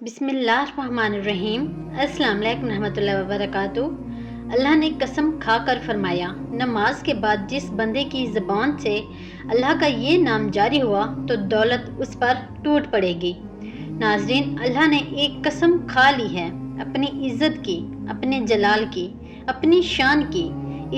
बिस्मिल्लाहिर्रहमानिर्रहीम। अस्सलाम वालेकुम रहमतुल्लाहि व बरकातुहू। अल्लाह ने कसम खाकर फरमाया, नमाज के बाद जिस बंदे की ज़बान से अल्लाह का ये नाम जारी हुआ तो दौलत उस पर टूट पड़ेगी। नाज़रीन, अल्लाह ने एक कसम खा ली है अपनी इज़्ज़त की, अपने जलाल की, अपनी शान की।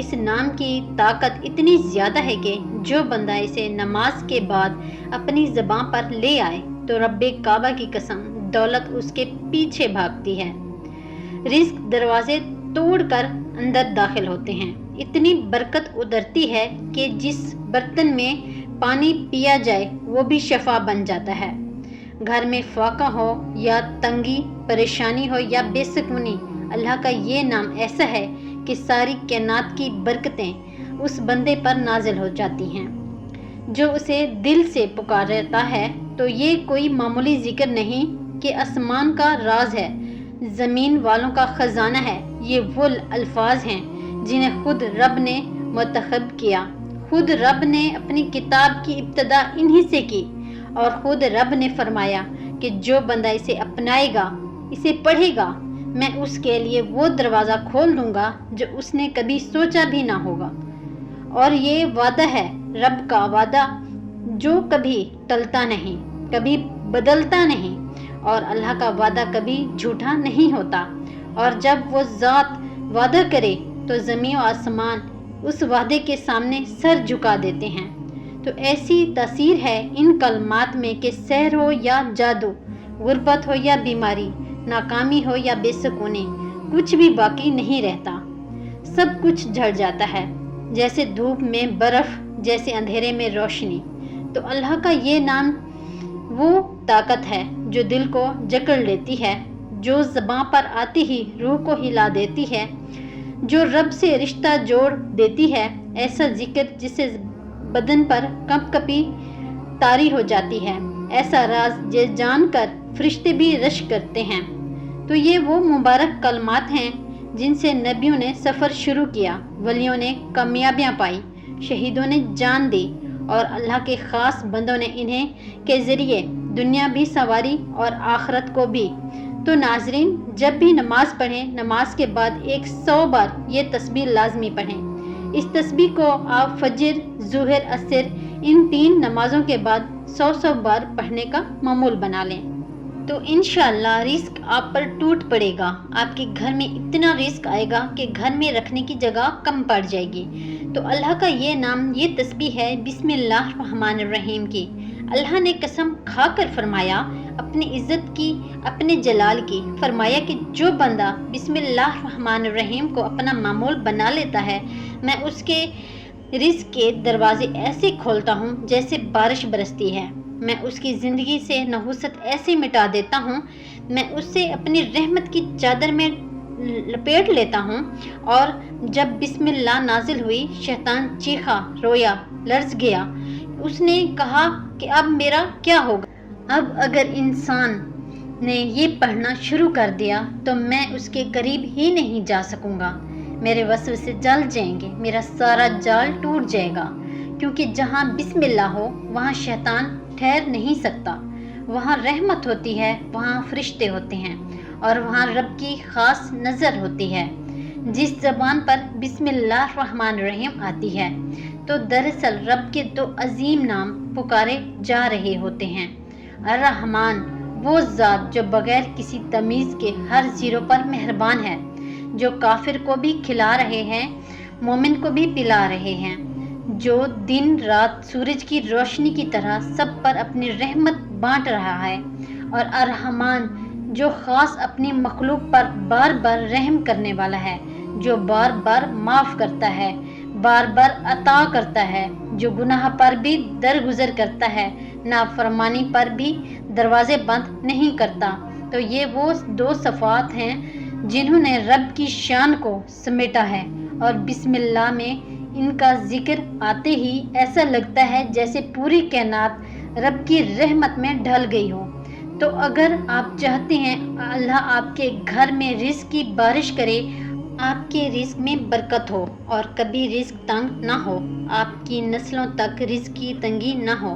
इस नाम की ताकत इतनी ज़्यादा है कि जो बंदा इसे नमाज के बाद अपनी ज़बान पर ले आए तो रब्बे काबा की कसम दौलत उसके पीछे भागती है। रिस्क दरवाजे तोड़कर अंदर दाखिल होते हैं। इतनी बरकत उतरती है कि जिस बर्तन में पानी पिया जाए वो भी शफा बन जाता है। घर में फाका हो या तंगी, परेशानी हो या बेसुकूनी, अल्लाह का ये नाम ऐसा है कि सारी कायनात की बरकतें उस बंदे पर नाजिल हो जाती हैं जो उसे दिल से पुकारता है। तो ये कोई मामूली जिक्र नहीं कि आसमान का राज है, ज़मीन वालों का ख़जाना है। ये वो अल्फाज हैं जिन्हें खुद रब ने मुंतखब किया। खुद रब ने अपनी किताब की इब्तिदा इन्हीं से की और खुद रब ने फरमाया कि जो बंदा इसे अपनाएगा, इसे पढ़ेगा, मैं उसके लिए वो दरवाज़ा खोल दूँगा जो उसने कभी सोचा भी ना होगा। और ये वादा है रब का वादा जो कभी टलता नहीं, कभी बदलता नहीं, और अल्लाह का वादा कभी झूठा नहीं होता। और जब वो ज़ात वादा करे तो ज़मीन और आसमान उस वादे के सामने सर झुका देते हैं। तो ऐसी तासीर है इन कलमात में कि सहर हो या जादू, गुर्बत हो या बीमारी, नाकामी हो या बेसुकूनी, कुछ भी बाकी नहीं रहता। सब कुछ झड़ जाता है, जैसे धूप में बर्फ़, जैसे अंधेरे में रोशनी। तो अल्लाह का ये नाम वो ताकत है जो दिल को जकड़ लेती है, जो ज़बान पर आती ही रूह को हिला देती है, जो रब से रिश्ता जोड़ देती है। ऐसा जिक्र जिससे बदन पर कंपकपी तारी हो जाती है, ऐसा राज जे जानकर फरिश्ते भी रश करते हैं। तो ये वो मुबारक कलमात हैं जिनसे नबियों ने सफ़र शुरू किया, वलियों ने कामयाबियाँ पाई, शहीदों ने जान दी और अल्लाह के ख़ास बंदों ने इन्हें के ज़रिए दुनिया भी संवारी और आखरत को भी। तो नाजरीन, जब भी नमाज पढ़ें, नमाज के बाद 100 बार ये तस्बीह लाजमी पढ़ें। इस तस्बीह को आप फजर, ज़ुहर, असर इन 3 नमाज़ों के बाद 100 बार पढ़ने का मामूल बना लें। तो इंशाअल्लाह रिस्क आप पर टूट पड़ेगा। आपके घर में इतना रिस्क आएगा कि घर में रखने की जगह कम पड़ जाएगी। तो अल्लाह का ये नाम, ये तस्बीह है बिस्मिल्लाहिर्रहमानिर्रहीम की। अल्लाह ने कसम खाकर फरमाया अपनी इज़्ज़त की, अपने जलाल की, फरमाया कि जो बंदा बिस्मिल्लाहिर्रहमानिर्रहीम को अपना मामूल बना लेता है, मैं उसके रिस्क के दरवाजे ऐसे खोलता हूँ जैसे बारिश बरसती है। मैं उसकी ज़िंदगी से नहुसत ऐसे मिटा देता हूँ, मैं उससे अपनी रहमत की चादर में लपेट लेता हूँ। और जब बिस्मिल्लाह नाजिल हुई, शैतान चीखा, रोया, लर्ज़ गया। उसने कहा कि अब मेरा क्या होगा। अब अगर इंसान ने ये पढ़ना शुरू कर दिया तो मैं उसके करीब ही नहीं जा सकूँगा, मेरे वसवसे जल जाएंगे, मेरा सारा जाल टूट जाएगा। क्योंकि जहाँ बिस्मिल्लाह हो वहाँ शैतान ठहर नहीं सकता। वहाँ रहमत होती है, वहाँ फरिश्ते होते हैं और वहाँ रब की ख़ास नज़र होती है। जिस ज़बान पर बिस्मिल्लाहिर्रहमानिर्रहीम आती है तो दरअसल रब के 2 अजीम नाम पुकारे जा रहे होते हैं। अर्रहमान, वो ज़ात जो बग़ैर किसी तमीज़ के हर ज़ीरो पर मेहरबान है, जो काफिर को भी खिला रहे हैं, मोमिन को भी पिला रहे हैं, जो दिन रात सूरज की रोशनी की तरह सब पर अपनी रहमत बांट रहा है। और अर्रहमान, जो ख़ास अपनी मखलूक पर बार बार रहम करने वाला है, जो बार बार माफ़ करता है, बार बार अता करता है, जो गुनाह पर भी दरगुजर करता है, नाफरमानी पर भी दरवाज़े बंद नहीं करता। तो ये वो 2 सफ़ात हैं जिन्होंने रब की शान को समेटा है। और बिस्मिल्लाह में इनका जिक्र आते ही ऐसा लगता है जैसे पूरी कायनात रब की रहमत में ढल गई हो। तो अगर आप चाहते हैं अल्लाह आपके घर में रिस्क की बारिश करे, आपके रिस्क में बरकत हो और कभी रिस्क तंग ना हो, आपकी नस्लों तक रिस्क की तंगी ना हो,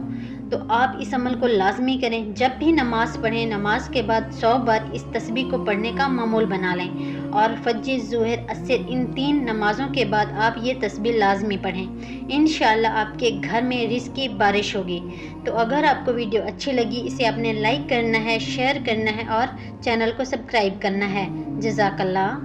تو آپ اس عمل کو لازمی کریں. جب بھی نماز پڑھیں نماز کے بعد 100 بار اس تسبیح کو پڑھنے کا معمول بنا لیں، اور فجر، ظہر، عصر ان 3 نمازوں کے بعد آپ یہ تسبیح لازمی پڑھیں. انشاءاللہ آپ کے گھر میں رزق کی بارش ہوگی. تو اگر آپ کو ویڈیو اچھی لگی اسے آپ نے لائک کرنا ہے، شیئر کرنا ہے اور چینل کو سبسکرائب کرنا ہے. جزاک اللہ.